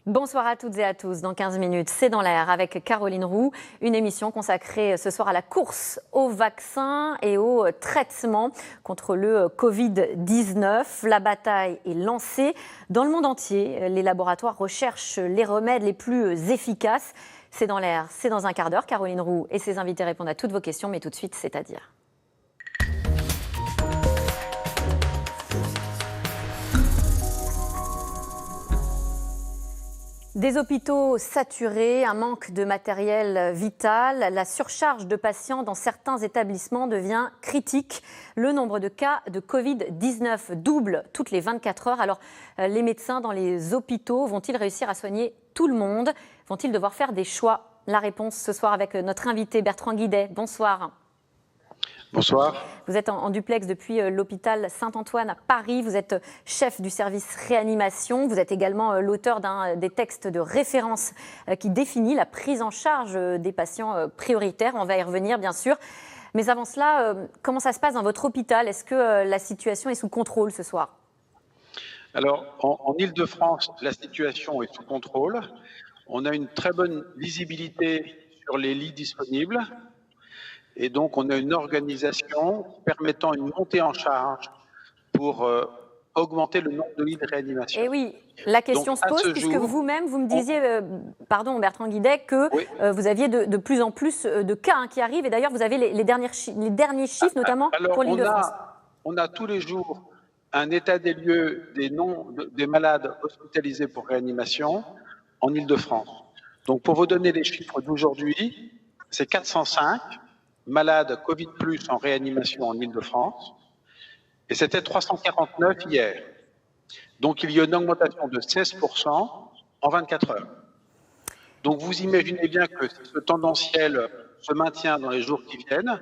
Bonsoir à toutes et à tous. Dans 15 minutes, c'est dans l'air avec Caroline Roux, une émission consacrée ce soir à la course aux vaccins et au traitement contre le Covid-19. La bataille est lancée dans le monde entier. Les laboratoires recherchent les remèdes les plus efficaces. C'est dans l'air, c'est dans un quart d'heure. Caroline Roux et ses invités répondent à toutes vos questions, mais tout de suite, c'est-à-dire. Des hôpitaux saturés, un manque de matériel vital, la surcharge de patients dans certains établissements devient critique. Le nombre de cas de Covid-19 double toutes les 24 heures. Alors, les médecins dans les hôpitaux vont-ils réussir à soigner tout le monde? Vont-ils devoir faire des choix? La réponse ce soir avec notre invité Bertrand Guidet. Bonsoir. Bonsoir. Vous êtes en duplex depuis l'hôpital Saint-Antoine à Paris. Vous êtes chef du service réanimation. Vous êtes également l'auteur d'un des textes de référence qui définit la prise en charge des patients prioritaires. On va y revenir, bien sûr. Mais avant cela, comment ça se passe dans votre hôpital? Est-ce que la situation est sous contrôle ce soir? Alors, en Île-de-France, la situation est sous contrôle. On a une très bonne visibilité sur les lits disponibles. Et donc, on a une organisation permettant une montée en charge pour augmenter le nombre de lits de réanimation. Et oui, la question se pose, puisque vous-même, vous me disiez, pardon Bertrand Guidet, que oui. Vous aviez de plus en plus de cas qui arrivent. Et d'ailleurs, vous avez les derniers chiffres, notamment pour l'Île-de-France. On a tous les jours un état des lieux des malades hospitalisés pour réanimation en Île-de-France. Donc, pour vous donner les chiffres d'aujourd'hui, c'est 405 malades Covid+ en réanimation en Île-de-France, et c'était 349 hier. Donc il y a une augmentation de 16% en 24 heures. Donc vous imaginez bien que si ce tendanciel se maintient dans les jours qui viennent,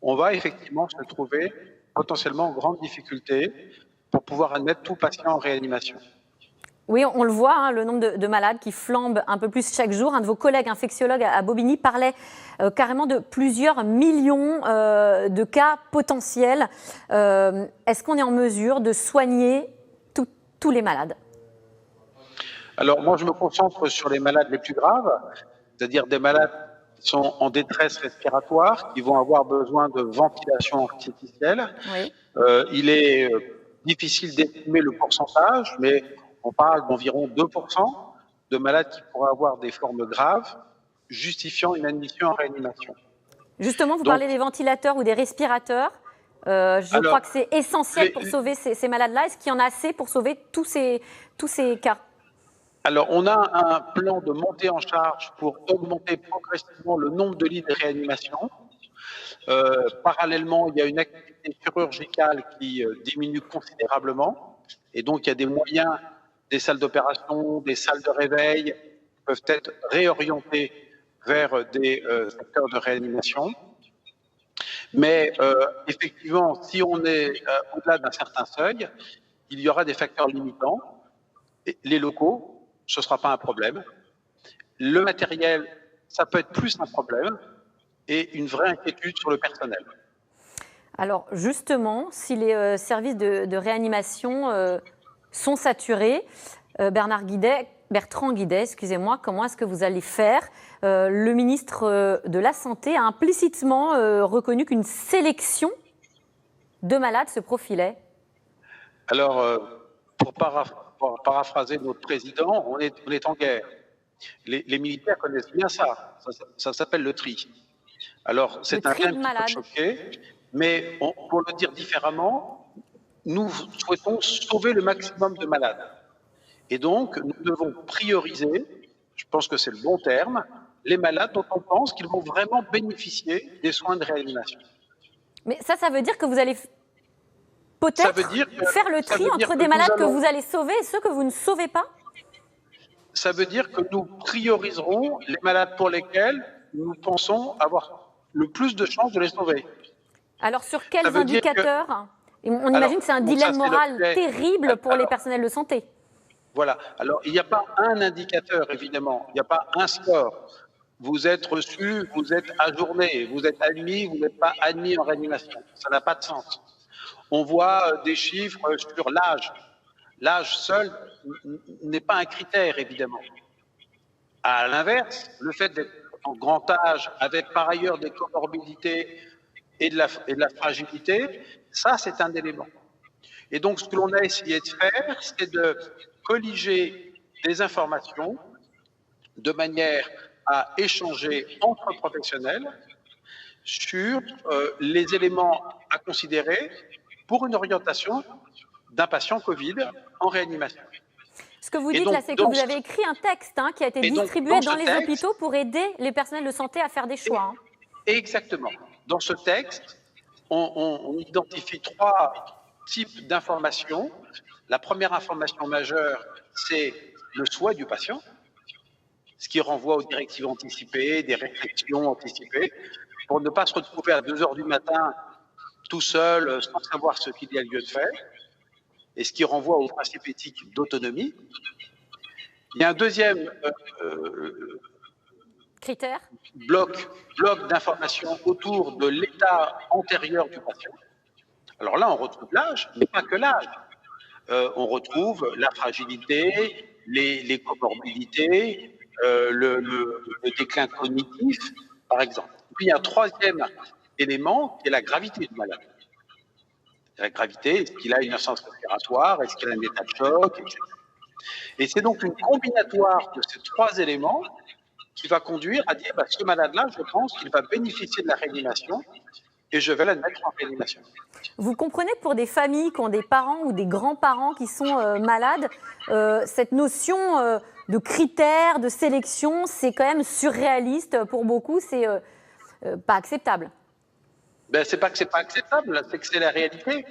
on va effectivement se trouver potentiellement en grande difficulté pour pouvoir admettre tout patient en réanimation. Oui, on le voit, hein, le nombre de malades qui flambent un peu plus chaque jour. Un de vos collègues infectiologues à Bobigny parlait carrément de plusieurs millions de cas potentiels. Est-ce qu'on est en mesure de soigner tous les malades? Alors moi, je me concentre sur les malades les plus graves, c'est-à-dire des malades qui sont en détresse respiratoire, qui vont avoir besoin de ventilation artificielle. Oui. Il est difficile d'estimer le pourcentage, mais on parle d'environ 2% de malades qui pourraient avoir des formes graves, justifiant une admission en réanimation. Justement, vous parlez des ventilateurs ou des respirateurs. Je crois que c'est essentiel pour sauver ces malades-là. Est-ce qu'il y en a assez pour sauver tous ces cas? Alors, on a un plan de montée en charge pour augmenter progressivement le nombre de lits de réanimation. Parallèlement, il y a une activité chirurgicale qui diminue considérablement. Et donc, il y a des moyens, des salles d'opération, des salles de réveil, qui peuvent être réorientées vers des secteurs de réanimation. Mais effectivement, si on est au-delà d'un certain seuil, il y aura des facteurs limitants. Et les locaux, ce ne sera pas un problème. Le matériel, ça peut être plus un problème. Et une vraie inquiétude sur le personnel. Alors justement, si les services de réanimation sont saturés, Bertrand Guidet, excusez-moi, comment est-ce que vous allez faire? Le ministre de la Santé a implicitement reconnu qu'une sélection de malades se profilait. Alors, pour paraphraser notre président, on est en guerre. Les militaires connaissent bien ça. Ça s'appelle le tri. Alors, c'est un terme qui peut choquer, mais pour le dire différemment, nous souhaitons sauver le maximum de malades. Et donc, nous devons prioriser, je pense que c'est le bon terme, les malades dont on pense qu'ils vont vraiment bénéficier des soins de réanimation. Mais ça veut dire que vous allez peut-être faire le tri entre des malades que vous allez sauver et ceux que vous ne sauvez pas? Ça veut dire que nous prioriserons les malades pour lesquels nous pensons avoir le plus de chances de les sauver. Alors, sur quels indicateurs? On imagine que c'est un dilemme moral terrible pour les personnels de santé. Voilà. Alors, il n'y a pas un indicateur, évidemment. Il n'y a pas un score. Vous êtes reçu, vous êtes ajourné, vous êtes admis, vous n'êtes pas admis en réanimation. Ça n'a pas de sens. On voit des chiffres sur l'âge. l'âge seul n'est pas un critère, évidemment. À l'inverse, le fait d'être en grand âge, avec par ailleurs des comorbidités et de la fragilité, ça, c'est un élément. Et donc, ce que l'on a essayé de faire, c'est de colliger des informations de manière à échanger entre professionnels sur les éléments à considérer pour une orientation d'un patient Covid en réanimation. Ce que vous dites là, c'est que vous avez écrit un texte qui a été distribué dans les hôpitaux pour aider les personnels de santé à faire des choix. Exactement. Dans ce texte, on identifie 3 types d'informations. La première information majeure, c'est le souhait du patient, ce qui renvoie aux directives anticipées, des réflexions anticipées, pour ne pas se retrouver à 2 heures du matin tout seul, sans savoir ce qu'il y a lieu de faire, et ce qui renvoie au principe éthique d'autonomie. Il y a un deuxième critère, bloc d'informations autour de l'état antérieur du patient. Alors là, on retrouve l'âge, mais pas que l'âge. On retrouve la fragilité, les comorbidités, le déclin cognitif, par exemple. Puis il y a un troisième élément qui est la gravité du malade. La gravité, est-ce qu'il a une insuffisance respiratoire, est-ce qu'il a un état de choc, etc. Et c'est donc une combinatoire de ces 3 éléments qui va conduire à dire ce malade-là, je pense qu'il va bénéficier de la réanimation et je vais l'admettre en réanimation. Vous comprenez que pour des familles qui ont des parents ou des grands-parents qui sont malades, cette notion de critères, de sélection, c'est quand même surréaliste pour beaucoup, c'est pas acceptable. C'est pas que c'est pas acceptable, c'est que c'est la réalité.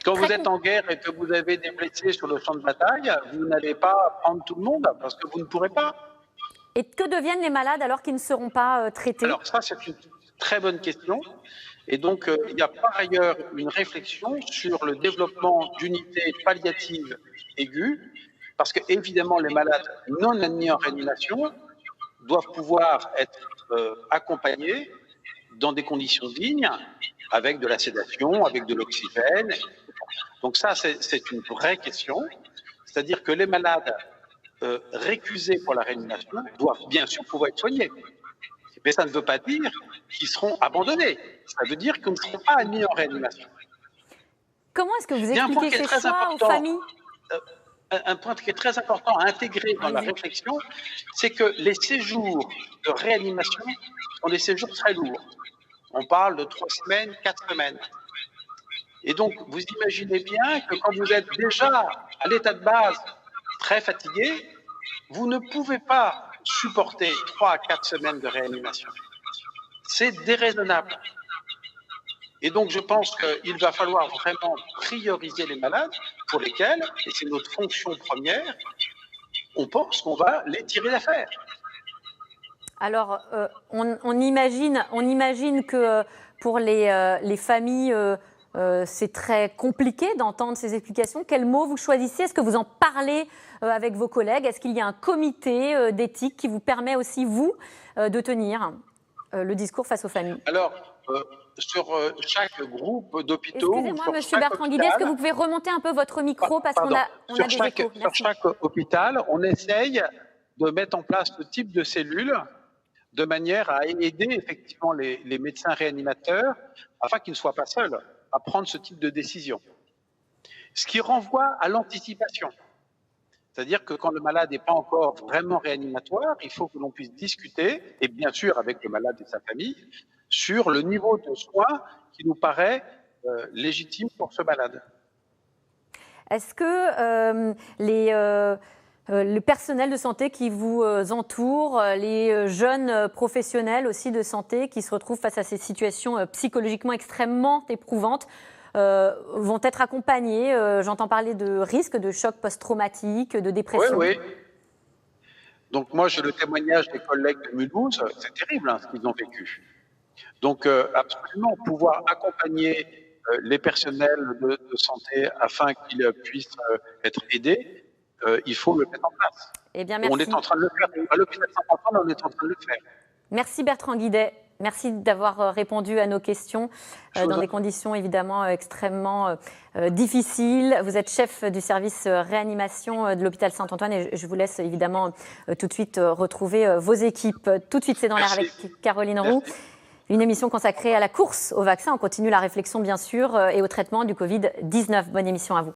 Quand vous êtes en guerre et que vous avez des blessés sur le champ de bataille, vous n'allez pas prendre tout le monde parce que vous ne pourrez pas. Et que deviennent les malades alors qu'ils ne seront pas traités? Alors ça, c'est une très bonne question. Et donc, il y a par ailleurs une réflexion sur le développement d'unités palliatives aiguës, parce que évidemment, les malades non admis en réanimation doivent pouvoir être accompagnés dans des conditions dignes, avec de la sédation, avec de l'oxygène. Donc ça, c'est une vraie question. C'est-à-dire que les malades récusés pour la réanimation doivent bien sûr pouvoir être soignés. Mais ça ne veut pas dire qu'ils seront abandonnés. Ça veut dire qu'ils ne seront pas admis en réanimation. Comment est-ce que vous expliquez ces choix aux familles? Un point qui est très important à intégrer dans la réflexion, c'est que les séjours de réanimation sont des séjours très lourds. On parle de 3 semaines, 4 semaines. Et donc, vous imaginez bien que quand vous êtes déjà à l'état de base très fatigué, vous ne pouvez pas supporter 3 à 4 semaines de réanimation. C'est déraisonnable. Et donc, je pense qu'il va falloir vraiment prioriser les malades pour lesquels, et c'est notre fonction première, on pense qu'on va les tirer d'affaire. Alors, on imagine que pour les familles, c'est très compliqué d'entendre ces explications. Quels mots vous choisissez? Est-ce que vous en parlez avec vos collègues? Est-ce qu'il y a un comité d'éthique qui vous permet aussi, vous, de tenir le discours face aux familles? Alors, sur chaque groupe d'hôpitaux... Excusez-moi, monsieur Bertrand Guidet, est-ce que vous pouvez remonter un peu votre micro parce qu'on a des échos? Sur chaque hôpital, on essaye de mettre en place ce type de cellules de manière à aider effectivement les médecins réanimateurs afin qu'ils ne soient pas seuls à prendre ce type de décision. Ce qui renvoie à l'anticipation. C'est-à-dire que quand le malade n'est pas encore vraiment réanimatoire, il faut que l'on puisse discuter, et bien sûr avec le malade et sa famille, sur le niveau de soins qui nous paraît légitime pour ce malade. Est-ce que le personnel de santé qui vous entoure, les jeunes professionnels aussi de santé qui se retrouvent face à ces situations psychologiquement extrêmement éprouvantes, vont être accompagnés? J'entends parler de risques de choc post-traumatique, de dépression. Oui, oui. Donc moi, j'ai le témoignage des collègues de Mulhouse, c'est terrible ce qu'ils ont vécu. Donc absolument, pouvoir accompagner les personnels de santé afin qu'ils puissent être aidés, il faut le mettre en place. Eh bien, merci. On est en train de le faire. À l'hôpital Saint-Antoine, on est en train de le faire. Merci Bertrand Guidet. Merci d'avoir répondu à nos questions dans des conditions évidemment extrêmement difficiles. Vous êtes chef du service réanimation de l'hôpital Saint-Antoine et je vous laisse évidemment tout de suite retrouver vos équipes. Tout de suite, c'est dans l'air avec Caroline Roux. Une émission consacrée à la course au vaccin. On continue la réflexion bien sûr et au traitement du Covid-19. Bonne émission à vous.